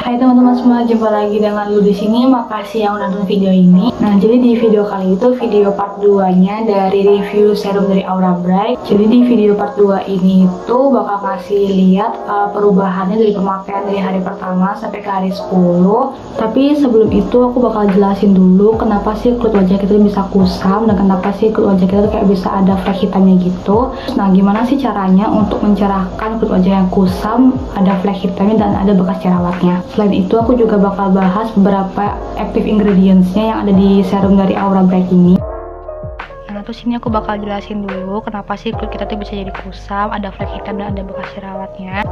Hai teman-teman semua, jumpa lagi dengan lu di sini. Makasih yang udah nonton video ini. Nah, jadi di video kali itu video part 2-nya dari review serum dari Aura Bright. Jadi di video part 2 ini tuh bakal kasih lihat perubahannya dari pemakaian dari hari pertama sampai ke hari 10. Tapi sebelum itu aku bakal jelasin dulu kenapa sih kulit wajah kita bisa kusam dan kenapa sih kulit wajah kita tuh kayak bisa ada flek hitamnya gitu. Nah, gimana sih caranya untuk mencerahkan kulit wajah yang kusam, ada flek hitamnya dan ada bekas jerawatnya. Selain itu aku juga bakal bahas beberapa active ingredients-nya yang ada di serum dari Aura Bright ini. Nah, terus ini aku bakal jelasin dulu kenapa sih kulit kita tuh bisa jadi kusam, ada flek hitam dan ada bekas jerawatnya.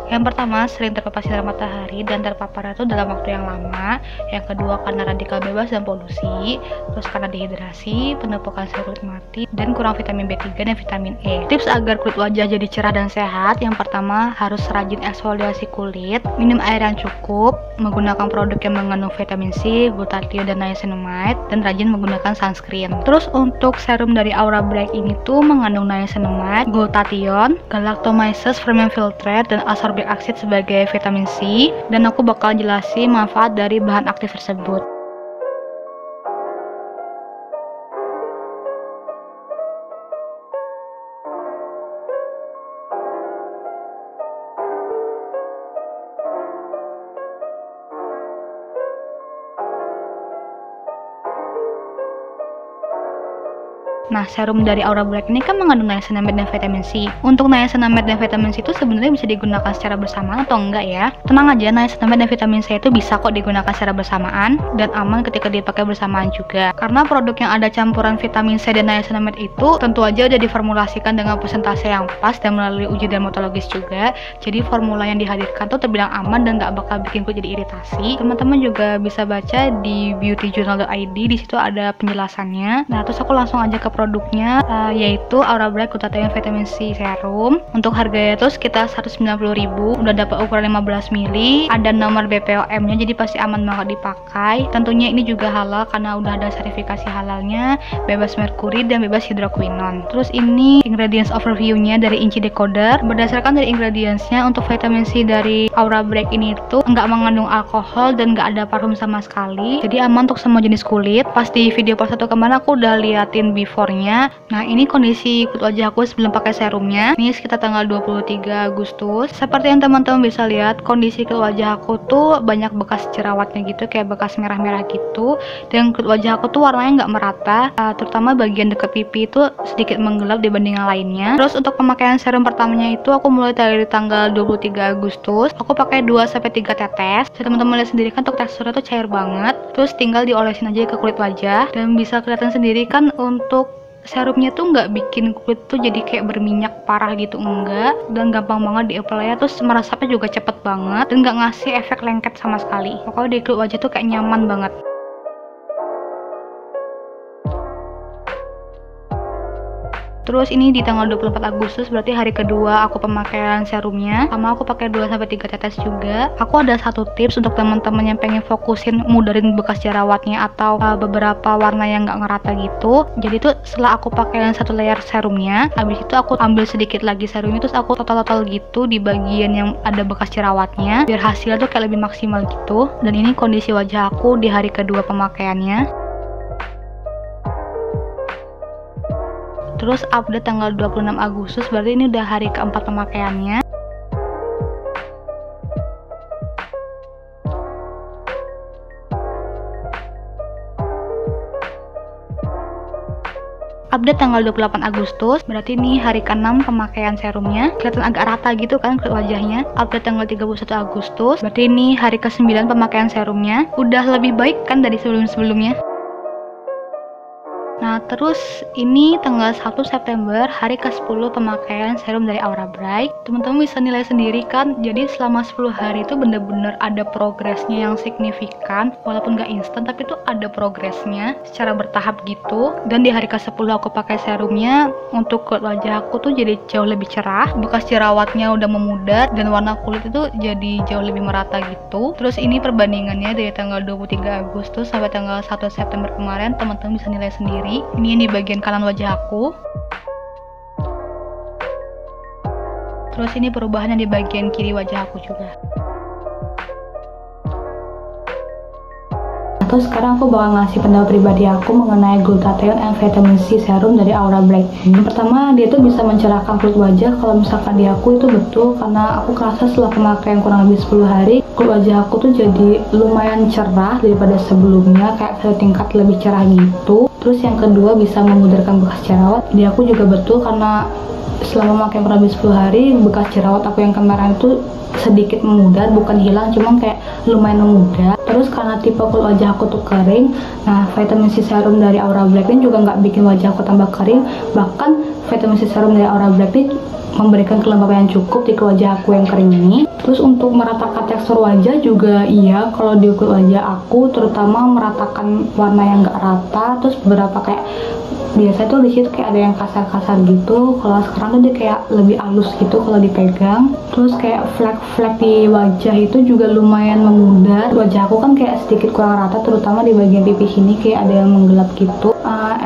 Yang pertama, sering terpapar sinar matahari dan terpapar itu dalam waktu yang lama. Yang kedua, karena radikal bebas dan polusi. Terus karena dehidrasi, penumpukan sel kulit mati, dan kurang vitamin B3 dan vitamin E. Tips agar kulit wajah jadi cerah dan sehat, yang pertama harus rajin eksfoliasi kulit, minum air yang cukup, menggunakan produk yang mengandung vitamin C, glutathione, dan niacinamide, dan rajin menggunakan sunscreen. Terus untuk serum dari Aura Bright ini tuh mengandung niacinamide, glutathione, galactomyces ferment filtrate, dan ascorbic acid sebagai vitamin C, dan aku bakal jelasin manfaat dari bahan aktif tersebut. Nah, serum dari Aura Bright ini kan mengandung niacinamide dan vitamin C. Untuk niacinamide dan vitamin C itu sebenarnya bisa digunakan secara bersamaan atau enggak ya? Tenang aja, niacinamide dan vitamin C itu bisa kok digunakan secara bersamaan dan aman ketika dipakai bersamaan juga. Karena produk yang ada campuran vitamin C dan niacinamide itu tentu aja udah diformulasikan dengan persentase yang pas dan melalui uji dermatologis juga. Jadi formula yang dihadirkan tuh terbilang aman dan nggak bakal bikin kulit jadi iritasi. Teman-teman juga bisa baca di beautyjournal.id, di situ ada penjelasannya. Nah, terus aku langsung aja ke produknya, yaitu Aura Bright Glutathione Vitamin C Serum. Untuk harganya itu sekitar 190.000, udah dapat ukuran 15 ml, ada nomor BPOM-nya, jadi pasti aman banget dipakai. Tentunya ini juga halal karena udah ada sertifikasi halalnya, bebas merkuri dan bebas hidroquinon. Terus ini ingredients overview-nya dari Inci Decoder. Berdasarkan dari ingredients-nya, untuk vitamin C dari Aura Bright ini tuh nggak mengandung alkohol dan nggak ada parfum sama sekali, jadi aman untuk semua jenis kulit. Pas di video part 1 kemarin aku udah liatin before. Nah, ini kondisi kulit wajah aku sebelum pakai serumnya. Ini sekitar tanggal 23 Agustus. Seperti yang teman-teman bisa lihat, kondisi kulit wajah aku tuh banyak bekas jerawatnya gitu, kayak bekas merah-merah gitu. Dan kulit wajah aku tuh warnanya nggak merata, terutama bagian dekat pipi itu sedikit menggelap dibanding yang lainnya. Terus untuk pemakaian serum pertamanya itu aku mulai dari tanggal 23 Agustus. Aku pakai 2-3 tetes. Jadi teman-teman lihat sendiri kan untuk teksturnya tuh cair banget. Terus tinggal diolesin aja ke kulit wajah dan bisa kelihatan sendiri kan untuk serumnya tuh nggak bikin kulit tuh jadi kayak berminyak parah gitu, enggak, dan gampang banget di-apply, terus meresapnya juga cepet banget dan nggak ngasih efek lengket sama sekali. Pokoknya di kulit wajah tuh kayak nyaman banget. Terus ini di tanggal 24 Agustus, berarti hari kedua aku pemakaian serumnya. Sama aku pakai 2-3 tetes juga. Aku ada satu tips untuk teman-teman yang pengen fokusin mudahin bekas jerawatnya atau beberapa warna yang nggak ngerata gitu. Jadi tuh setelah aku pakai satu layer serumnya, habis itu aku ambil sedikit lagi serumnya, terus aku total gitu di bagian yang ada bekas jerawatnya, biar hasilnya tuh kayak lebih maksimal gitu. Dan ini kondisi wajah aku di hari kedua pemakaiannya. Terus update tanggal 26 Agustus, berarti ini udah hari keempat pemakaiannya. Update tanggal 28 Agustus, berarti ini hari ke-6 pemakaian serumnya. Kelihatan agak rata gitu kan kulit wajahnya. Update tanggal 31 Agustus, berarti ini hari ke-9 pemakaian serumnya. Udah lebih baik kan dari sebelum-sebelumnya. Nah, terus ini tanggal 1 September, hari ke-10 pemakaian serum dari Aura Bright. Teman-teman bisa nilai sendiri kan, jadi selama 10 hari itu bener-bener ada progresnya yang signifikan. Walaupun gak instan, tapi itu ada progresnya secara bertahap gitu. Dan di hari ke-10 aku pakai serumnya, untuk kulit wajah aku tuh jadi jauh lebih cerah, bekas jerawatnya udah memudar, dan warna kulit itu jadi jauh lebih merata gitu. Terus ini perbandingannya dari tanggal 23 Agustus sampai tanggal 1 September kemarin, teman-teman bisa nilai sendiri. Ini yang di bagian kanan wajah aku. Terus ini perubahannya di bagian kiri wajah aku juga. Terus sekarang aku bakal ngasih pendapat pribadi aku mengenai glutathione and vitamin C serum dari Aura Bright. Pertama, dia tuh bisa mencerahkan kulit wajah. Kalau misalkan di aku itu betul, karena aku kerasa setelah pemakaian kurang lebih 10 hari, kulit wajah aku tuh jadi lumayan cerah daripada sebelumnya, kayak setingkat lebih cerah gitu. Terus yang kedua, bisa memudarkan bekas jerawat. Di aku juga betul, karena selama memakai kurang lebih 10 hari, bekas jerawat aku yang kemarin itu sedikit memudar, bukan hilang, cuman kayak lumayan memudar. Terus karena tipe kulit wajah aku tuh kering, nah vitamin C serum dari Aura Bright ini juga nggak bikin wajah aku tambah kering. Bahkan vitamin C serum dari Aura Bright ini memberikan kelembapan yang cukup di kulit wajah aku yang kering ini. Terus untuk meratakan tekstur wajah juga iya, kalau di kulit wajah aku terutama meratakan warna yang nggak rata. Terus beberapa kayak biasa tuh di situ kayak ada yang kasar-kasar gitu, kalau sekarang tuh dia kayak lebih halus gitu kalau dipegang. Terus kayak flek-flek di wajah itu juga lumayan memudar. Wajah aku kan kayak sedikit kurang rata, terutama di bagian pipi sini kayak ada yang menggelap gitu.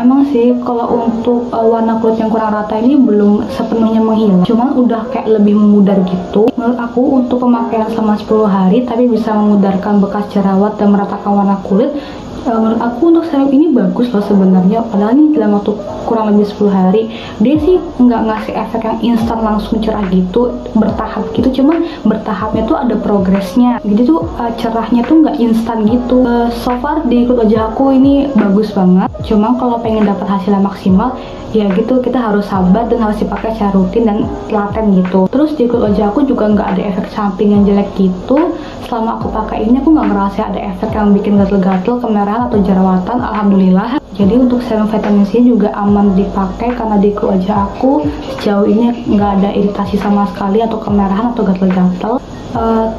Emang sih kalau untuk warna kulit yang kurang rata ini belum sepenuhnya menghilang, cuman udah kayak lebih memudar gitu. Menurut aku untuk pemakaian selama 10 hari tapi bisa memudarkan bekas jerawat dan meratakan warna kulit, menurut aku untuk serum ini bagus loh sebenarnya. Padahal ini dalam waktu kurang lebih 10 hari dia sih nggak ngasih efek yang instan langsung cerah gitu, bertahap gitu. Cuman bertahapnya tuh ada progresnya, jadi tuh cerahnya tuh nggak instan gitu. So far di kulit wajah aku ini bagus banget. Cuma kalau pengen dapat hasilnya maksimal, ya gitu, kita harus sabar dan harus dipakai secara rutin dan telaten gitu. Terus di kulit wajah aku juga nggak ada efek samping yang jelek gitu. Selama aku pakai ini aku nggak ngerasa ada efek yang bikin gatel-gatel, kemerahan atau jerawatan, alhamdulillah. Jadi untuk serum vitamin C juga aman dipakai karena di kulit wajah aku sejauh ini nggak ada iritasi sama sekali atau kemerahan atau gatel-gatel.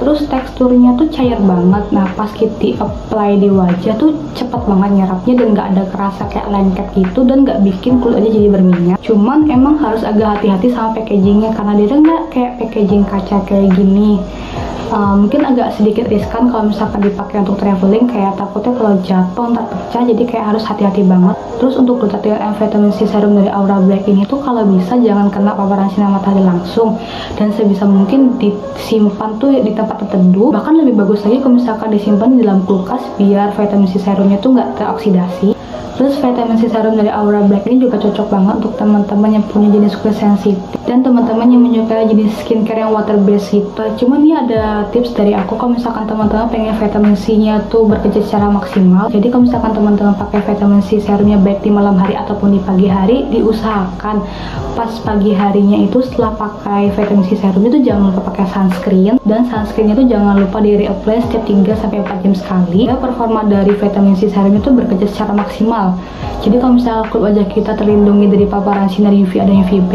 Terus teksturnya tuh cair banget. Nah pas kita apply di wajah tuh cepet banget nyerapnya dan nggak ada kerasa kayak lengket gitu, dan nggak bikin kulit aja jadi berminyak. Cuman emang harus agak hati-hati sama packagingnya karena dia nggak kayak packaging kaca kayak gini. Mungkin agak sedikit riskan kalau misalkan dipakai untuk traveling, kayak takutnya kalau jatuh ntar pecah, jadi kayak harus hati-hati banget. Terus untuk glutathione and vitamin C serum dari Aura Bright ini tuh kalau bisa jangan kena paparan sinar matahari langsung, dan sebisa mungkin disimpan tuh di tempat terteduh. Bahkan lebih bagus lagi kalau misalkan disimpan di dalam kulkas biar vitamin C serumnya tuh nggak teroksidasi. Terus vitamin C serum dari Aura Bright ini juga cocok banget untuk teman-teman yang punya jenis kulit sensitif dan teman-teman yang menyukai jenis skincare yang water based gitu. Cuman ini ada tips dari aku, kalau misalkan teman-teman pengen vitamin C-nya tuh bekerja secara maksimal. Jadi kalau misalkan teman-teman pakai vitamin C serumnya baik di malam hari ataupun di pagi hari, diusahakan pas pagi harinya itu setelah pakai vitamin C serumnya tuh jangan lupa pakai sunscreen, dan sunscreennya tuh jangan lupa di reapply setiap 3-4 jam sekali. Ya, performa dari vitamin C serumnya tuh bekerja secara maksimal. Jadi kalau misalnya kulit wajah kita terlindungi dari paparan sinar UV dan UVB,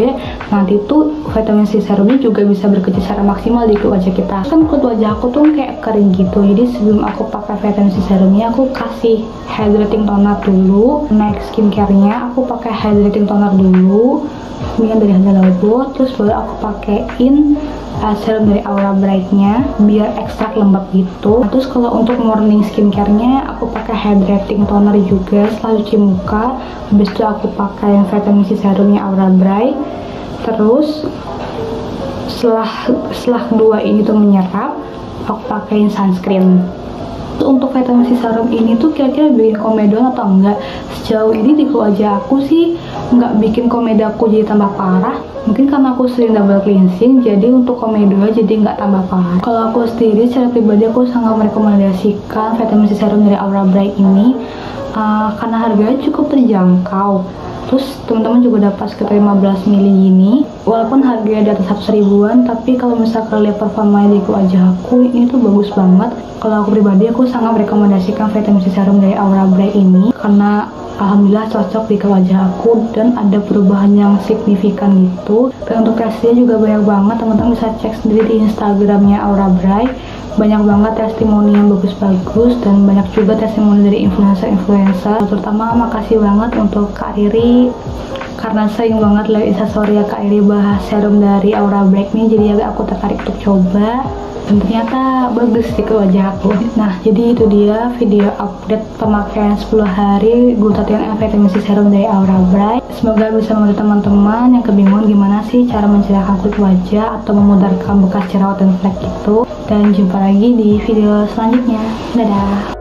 nanti tuh vitamin C serumnya juga bisa bekerja secara maksimal di kulit wajah kita. Kan kulit wajah aku tuh kayak kering gitu, jadi sebelum aku pakai vitamin C serumnya aku kasih hydrating toner dulu. Next skincare-nya aku pakai hydrating toner dulu, kemudian dari Hada Labo. Terus baru aku pakein serum dari Aura Bright-nya biar ekstrak lembab gitu. Terus kalau untuk morning skincare-nya aku pakai hydrating toner juga setelah cuci muka. Habis itu aku pakai vitamin C serumnya Aura Bright. Terus setelah kedua ini tuh menyerap, aku pakein sunscreen. Untuk vitamin C serum ini tuh kira-kira bikin komedoan atau enggak? Sejauh ini di kulit wajah aku sih nggak bikin komedo aku jadi tambah parah. Mungkin karena aku sering double cleansing, jadi untuk komedo jadi nggak tambah parah. Kalau aku sendiri secara pribadi aku sangat merekomendasikan vitamin C serum dari Aura Bright ini karena harganya cukup terjangkau. Terus teman-teman juga dapat sekitar 15 ml gini. Walaupun harganya di atas 100 ribuan, tapi kalau misalkan lihat performanya di kulit wajah aku, ini tuh bagus banget. Kalau aku pribadi aku sangat merekomendasikan vitamin C serum dari Aura Bright ini karena alhamdulillah cocok di kulit wajah aku dan ada perubahan yang signifikan gitu. Dan untuk tesnya juga banyak banget, teman-teman bisa cek sendiri di Instagramnya Aura Bright. Banyak banget testimoni yang bagus-bagus dan banyak juga testimoni dari influencer-influencer. Terutama makasih banget untuk Kak Riri karena sering banget lihat instastory Kak Riri bahas serum dari Aura Bright nih, jadi agak aku tertarik untuk coba. Dan ternyata bagus di wajah aku. Nah, jadi itu dia video update pemakaian 10 hari glutathione and vitamin C serum dari Aura Bright. Semoga bisa membantu teman-teman yang kebingungan gimana sih cara mencerahkan kulit wajah atau memudarkan bekas jerawat dan flek itu. Dan jumpa lagi di video selanjutnya. Dadah!